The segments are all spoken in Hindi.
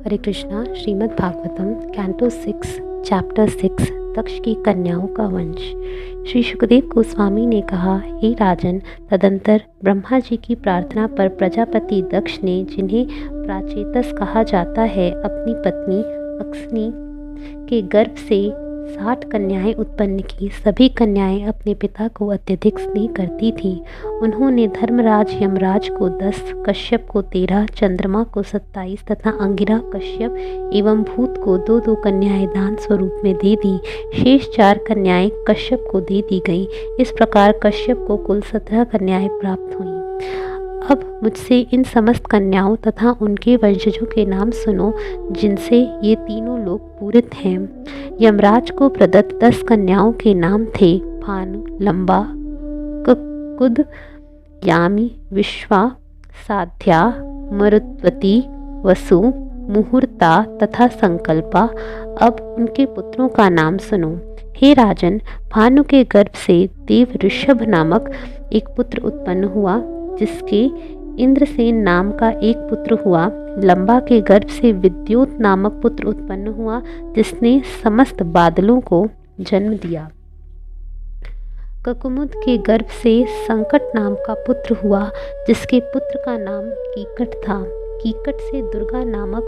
हरे कृष्णा। श्रीमद् भागवतम कैंटो 6 चैप्टर 6 दक्ष की कन्याओं का वंश। श्री सुखदेव गोस्वामी ने कहा, हे राजन, तदंतर ब्रह्मा जी की प्रार्थना पर प्रजापति दक्ष ने, जिन्हें प्राचेतस कहा जाता है, अपनी पत्नी अक्सनी के गर्भ से 60 कन्याएं उत्पन्न की। सभी कन्याएं अपने पिता को अत्यधिक स्नेह करती थीं। उन्होंने धर्मराज यमराज को 10, कश्यप को 13, चंद्रमा को 27 तथा अंगिरा, कश्यप एवं भूत को 2-2 कन्याएं दान स्वरूप में दे दी। शेष 4 कन्याएं कश्यप को दे दी गईं। इस प्रकार कश्यप को कुल 17 कन्याएं प्राप्त हुईं। अब मुझसे इन समस्त कन्याओं तथा उनके वंशजों के नाम सुनो, जिनसे ये तीनों लोग पूरित हैं। यमराज को प्रदत्त 10 कन्याओं के नाम थे भानु, लंबा, कुकुद, यामी, विश्वा, साध्या, मरुत्वती, वसु, मुहूर्ता तथा संकल्पा। अब उनके पुत्रों का नाम सुनो। हे राजन, भानु के गर्भ से देव ऋषभ नामक एक पुत्र उत्पन्न हुआ, जिसके इंद्रसेन नाम का एक पुत्र हुआ। लंबा के गर्भ से विद्युत नामक पुत्र उत्पन्न हुआ, जिसने समस्त बादलों को जन्म दिया। ककुमुद के गर्भ से संकट नाम का पुत्र हुआ, जिसके पुत्र का नाम कीकट था। कीकट से दुर्गा नामक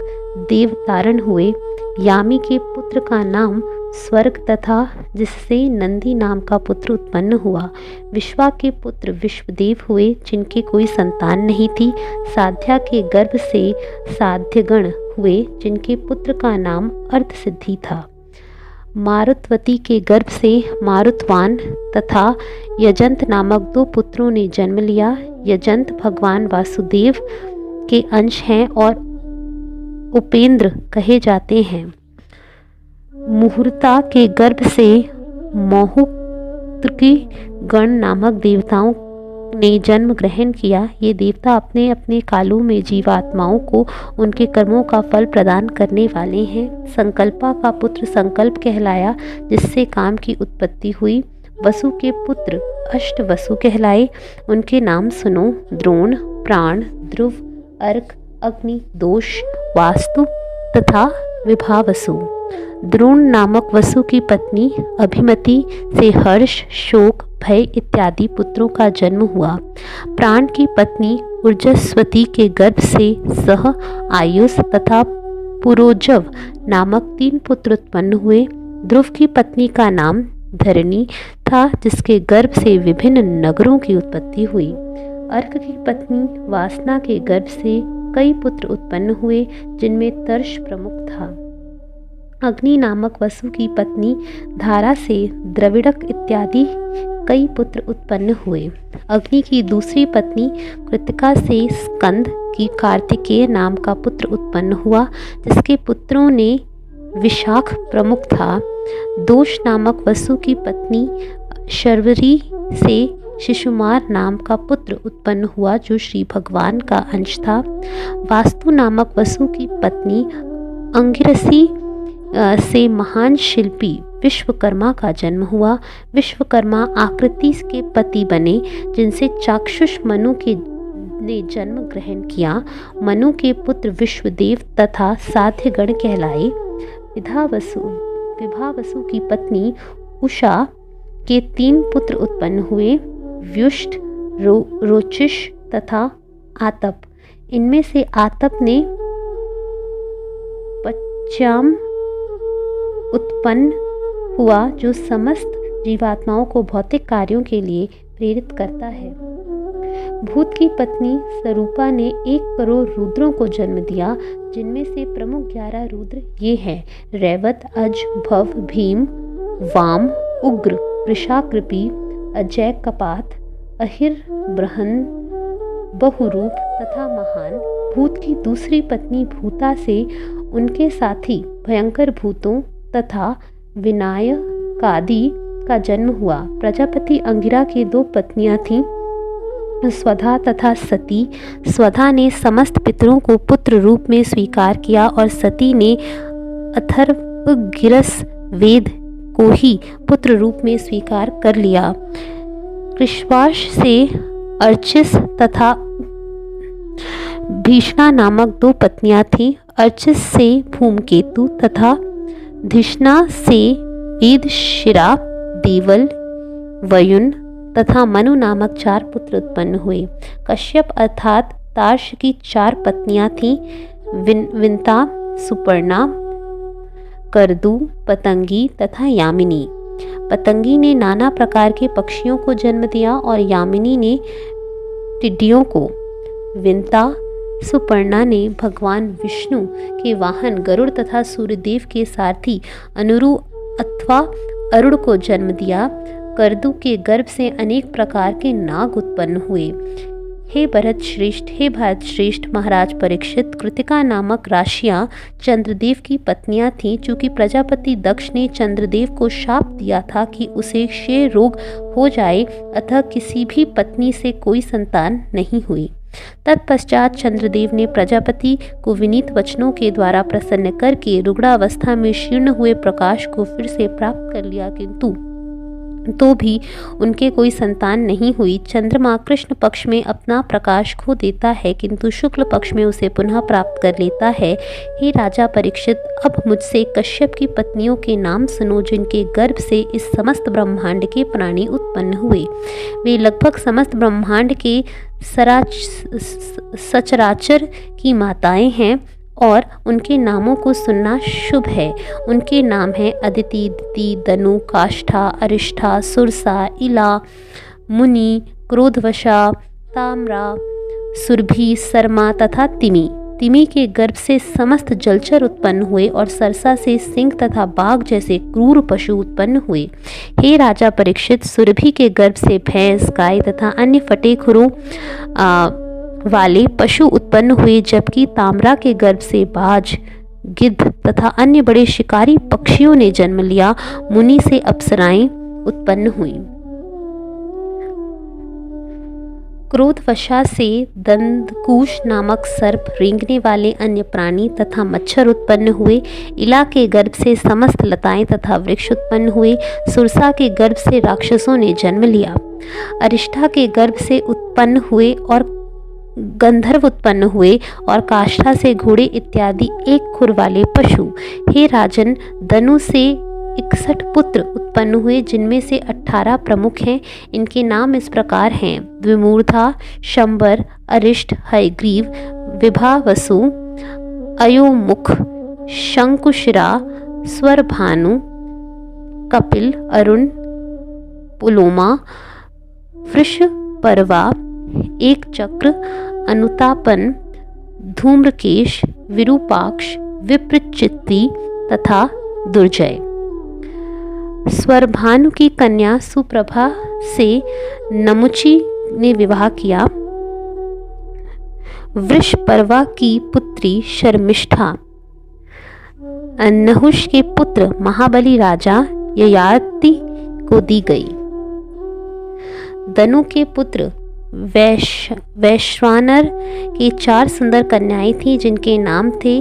देवतारण हुए। यामी के पुत्र का नाम स्वर्ग तथा जिससे नंदी नाम का पुत्र उत्पन्न हुआ। विश्वा के पुत्र विश्वदेव हुए, जिनकी कोई संतान नहीं थी। साध्या के गर्भ से साध्यगण हुए, जिनके पुत्र का नाम अर्धसिद्धि था। मारुतवती के गर्भ से मारुतवान तथा यजंत नामक 2 पुत्रों ने जन्म लिया। यजंत भगवान वासुदेव के अंश हैं और उपेंद्र कहे जाते हैं। मुहूर्ता के गर्भ से मौहुकी गण नामक देवताओं ने जन्म ग्रहण किया। ये देवता अपने अपने कालों में जीवात्माओं को उनके कर्मों का फल प्रदान करने वाले हैं। संकल्पा का पुत्र संकल्प कहलाया, जिससे काम की उत्पत्ति हुई। वसु के पुत्र अष्ट वसु कहलाए। उनके नाम सुनो: द्रोण, प्राण, ध्रुव, अर्क, अग्नि, दोष, वास्तु तथा विभावसु। द्रोण नामक वसु की पत्नी अभिमति से हर्ष, शोक, भय इत्यादि पुत्रों का जन्म हुआ। प्राण की पत्नी ऊर्जस्वती के गर्भ से सह, आयुष तथा पुरोजव नामक 3 पुत्र उत्पन्न हुए। ध्रुव की पत्नी का नाम धरणी था, जिसके गर्भ से विभिन्न नगरों की उत्पत्ति हुई। अर्क की पत्नी वासना के गर्भ से कई पुत्र उत्पन्न हुए, जिनमें तर्ष प्रमुख था। अग्नि नामक वसु की पत्नी धारा से द्रविड़क इत्यादि कई पुत्र उत्पन्न हुए। अग्नि की दूसरी पत्नी कृतिका से स्कंद की कार्तिकेय नाम का पुत्र उत्पन्न हुआ, जिसके पुत्रों ने विशाख प्रमुख था। दोष नामक वसु की पत्नी शर्वरी से शिशुमार नाम का पुत्र उत्पन्न हुआ, जो श्री भगवान का अंश था। वास्तु नामक वसु की पत्नी अंगिरसी से महान शिल्पी विश्वकर्मा का जन्म हुआ। विश्वकर्मा आकृति के पति बने, जिनसे चाक्षुष मनु ने जन्म ग्रहण किया। मनु के पुत्र विश्वदेव तथा साध्यगण कहलाए। विभावसु की पत्नी उषा के 3 पुत्र उत्पन्न हुए: व्युष्ट, रोचिष तथा आतप। इनमें से आतप ने पच्चाम उत्पन्न हुआ, जो समस्त जीवात्माओं को भौतिक कार्यों के लिए प्रेरित करता है। भूत की पत्नी स्वरूपा ने 1 करोड़ रुद्रों को जन्म दिया, जिनमें से प्रमुख 11 रुद्र ये हैं: रैवत, अज, भव, भीम, वाम, उग्र, वृषाकृपी, अजय, कपात, अहिर, बृहन, बहुरूप तथा महान। भूत की दूसरी पत्नी भूता से उनके साथी भयंकर भूतों तथा विनायकादि का जन्म हुआ। प्रजापति अंगिरा की 2 पत्नियां थीं, स्वधा तथा सती। स्वधा ने समस्त पितरों को पुत्र रूप में स्वीकार किया और सती ने अथर्वगिरस वेद को ही पुत्र रूप में स्वीकार कर लिया। कृष्वाश से अर्चिस तथा भीषणा नामक 2 पत्नियां थीं, अर्चिस से धूमकेतु तथा धिषणा से वेदशिरा, देवल, वयुन तथा मनु नामक 4 पुत्र उत्पन्न हुए। कश्यप अर्थात तार्क्ष की 4 पत्नियां थीं, विंता, सुपर्णा, करदू, पतंगी तथा यामिनी। पतंगी ने नाना प्रकार के पक्षियों को जन्म दिया और यामिनी ने टिड्डियों को। विंता, सुपर्णा ने भगवान विष्णु के वाहन गरुड़ तथा सूर्यदेव के सारथी अनुरु अथवा अरुण को जन्म दिया। करदू के गर्भ से अनेक प्रकार के नाग उत्पन्न हुए। हे भारत श्रेष्ठ महाराज परीक्षित, कृतिका नामक राशियां चंद्रदेव की पत्नियां थीं। चूंकि प्रजापति दक्ष ने चंद्रदेव को शाप दिया था कि उसे क्षय रोग हो जाए, अतः किसी भी पत्नी से कोई संतान नहीं हुई। तत्पश्चात चंद्रदेव ने प्रजापति को विनीत वचनों के द्वारा प्रसन्न करके रुग्णावस्था में शीर्ण हुए प्रकाश को फिर से प्राप्त कर लिया, किंतु तो भी उनके कोई संतान नहीं हुई। चंद्रमा कृष्ण पक्ष में अपना प्रकाश खो देता है, किंतु शुक्ल पक्ष में उसे पुनः प्राप्त कर लेता है। हे राजा परीक्षित, अब मुझसे कश्यप की पत्नियों के नाम सुनो, जिनके गर्भ से इस समस्त ब्रह्मांड के प्राणी उत्पन्न हुए। वे लगभग समस्त ब्रह्मांड के सचराचर की माताएं हैं और उनके नामों को सुनना शुभ है। उनके नाम हैं अदिति, दिति, दनु, काष्ठा, अरिष्ठा, सुरसा, इला, मुनि, क्रोधवशा, ताम्रा, सुरभि, सरमा तथा तिमि। तिमि के गर्भ से समस्त जलचर उत्पन्न हुए और सरसा से सिंह तथा बाघ जैसे क्रूर पशु उत्पन्न हुए। हे राजा परीक्षित, सुरभि के गर्भ से भैंस, गाय तथा अन्य फटे खुरों वाले पशु उत्पन्न हुए, जबकि ताम्रा के गर्भ से बाज, गिद्ध तथा अन्य बड़े शिकारी पक्षियों ने जन्म लिया। मुनि से अप्सराएं उत्पन्न हुईं। क्रोधवशा से दंदकुश नामक सर्प, रेंगने वाले अन्य प्राणी तथा मच्छर उत्पन्न हुए। इला के गर्भ से समस्त लताएं तथा वृक्ष उत्पन्न हुए। सुरसा के गर्भ से राक्षसों ने जन्म लिया। अरिष्ठा के गर्भ से उत्पन्न हुए और गंधर्व उत्पन्न हुए और काष्ठा से घोड़े इत्यादि एक खुर वाले पशु। हे राजन, दनु से 61 पुत्र उत्पन्न हुए, जिनमें से 18 प्रमुख हैं। इनके नाम इस प्रकार हैं: द्विमूर्धा, शंबर, अरिष्ट, हयग्रीव, विभावसु, अयोमुख, शंकुशिरा, स्वरभानु, कपिल, अरुण, पुलोमा, वृषपर्वा, एक चक्र, अनुतापन, धूम्रकेश, विरूपाक्ष, विप्रचित्ति तथा दुर्जय। स्वरभानु की कन्या सुप्रभा से नमुची ने विवाह किया। वृषपर्वा की पुत्री शर्मिष्ठा नहुष के पुत्र महाबली राजा ययाति को दी गई। दनु के पुत्र वैश्वानर की 4 सुंदर कन्याएं थीं, जिनके नाम थे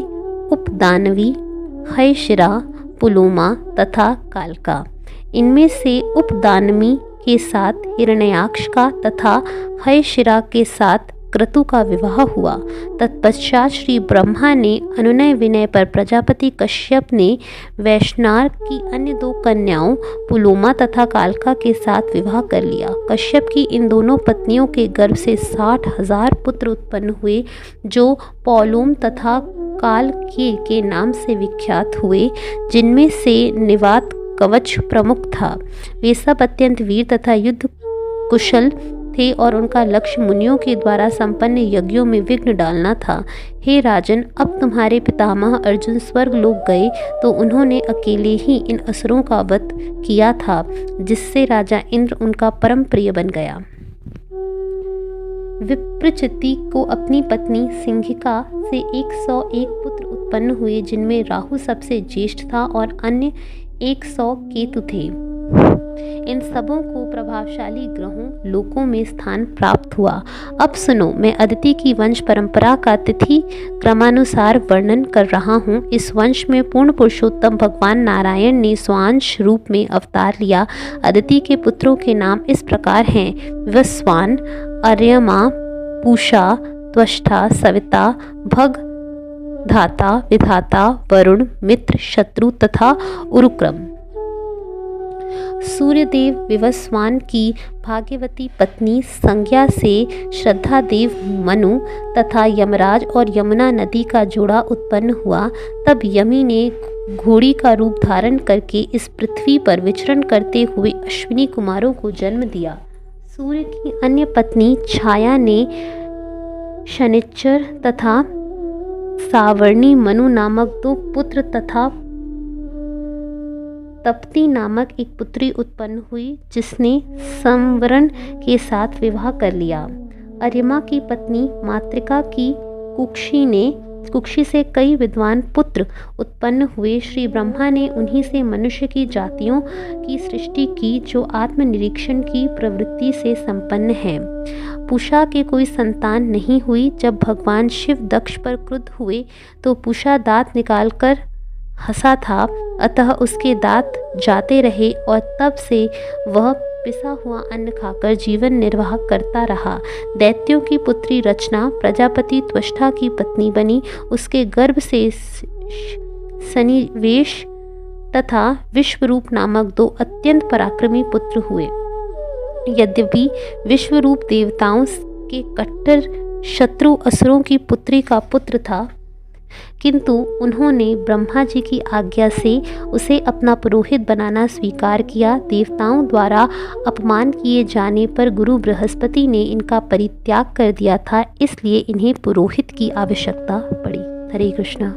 उपदानवी, हयशिरा, पुलोमा तथा कालका। इनमें से उपदानवी के साथ हिरण्याक्ष का तथा हयशिरा के साथ क्रतु का विवाह हुआ। तत्पश्चात श्री ब्रह्मा ने अनुनय विनय पर प्रजापति कश्यप ने वैश्वानर की अन्य 2 कन्याओं पुलोमा तथा कालका के साथ विवाह कर लिया। कश्यप की इन दोनों पत्नियों के गर्भ से 60,000 पुत्र उत्पन्न हुए, जो पौलोम तथा कालके के नाम से विख्यात हुए, जिनमें से निवात कवच प्रमुख था। वे सब अत्यंत वीर तथा युद्ध कुशल थे और उनका लक्ष्य मुनियों के द्वारा संपन्न यज्ञों में विघ्न डालना था। हे राजन, अब तुम्हारे पितामह अर्जुन स्वर्ग लोक गए तो उन्होंने अकेले ही इन असुरों का वध किया था, जिससे राजा इंद्र उनका परम प्रिय बन गया। विप्रचित्ति को अपनी पत्नी सिंहिका से 101 पुत्र उत्पन्न हुए, जिनमें राहु सबसे ज्येष्ठ था और अन्य 100 केतु थे। इन सबों को प्रभावशाली ग्रहों लोकों में स्थान प्राप्त हुआ। अब सुनो, मैं अदिति की वंश परंपरा का तिथि क्रमानुसार वर्णन कर रहा हूँ। इस वंश में पूर्ण पुरुषोत्तम भगवान नारायण ने स्वांश रूप में अवतार लिया। अदिति के पुत्रों के नाम इस प्रकार हैं: वस्वान, अर्यमा, पूषा, त्वष्टा, सविता, भग, धाता, विधाता, वरुण, मित्र, शत्रु तथा उरुक्रम। सूर्यदेव विवस्वान की भाग्यवती पत्नी संज्ञा से श्रद्धादेव मनु तथा यमराज और यमुना नदी का जोड़ा उत्पन्न हुआ। तब यमी ने घोड़ी का रूप धारण करके इस पृथ्वी पर विचरण करते हुए अश्विनी कुमारों को जन्म दिया। सूर्य की अन्य पत्नी छाया ने शनिच्चर तथा सावर्णी मनु नामक 2 पुत्र तथा तप्ती नामक एक पुत्री उत्पन्न हुई, जिसने संवरण के साथ विवाह कर लिया। अर्यमा की पत्नी मातृका की कुक्षी से कई विद्वान पुत्र उत्पन्न हुए। श्री ब्रह्मा ने उन्हीं से मनुष्य की जातियों की सृष्टि की, जो आत्मनिरीक्षण की प्रवृत्ति से संपन्न है। पूषा के कोई संतान नहीं हुई। जब भगवान शिव दक्ष पर क्रुद्ध हुए तो पूषा दांत निकालकर हंसा था, अतः उसके दांत जाते रहे और तब से वह पिसा हुआ अन्न खाकर जीवन निर्वाह करता रहा। दैत्यों की पुत्री रचना प्रजापति त्वष्टा की पत्नी बनी। उसके गर्भ से सनिवेश तथा विश्वरूप नामक 2 अत्यंत पराक्रमी पुत्र हुए। यद्यपि विश्वरूप देवताओं के कट्टर शत्रु असुरों की पुत्री का पुत्र था, किंतु उन्होंने ब्रह्मा जी की आज्ञा से उसे अपना पुरोहित बनाना स्वीकार किया। देवताओं द्वारा अपमान किए जाने पर गुरु बृहस्पति ने इनका परित्याग कर दिया था, इसलिए इन्हें पुरोहित की आवश्यकता पड़ी। हरे कृष्णा।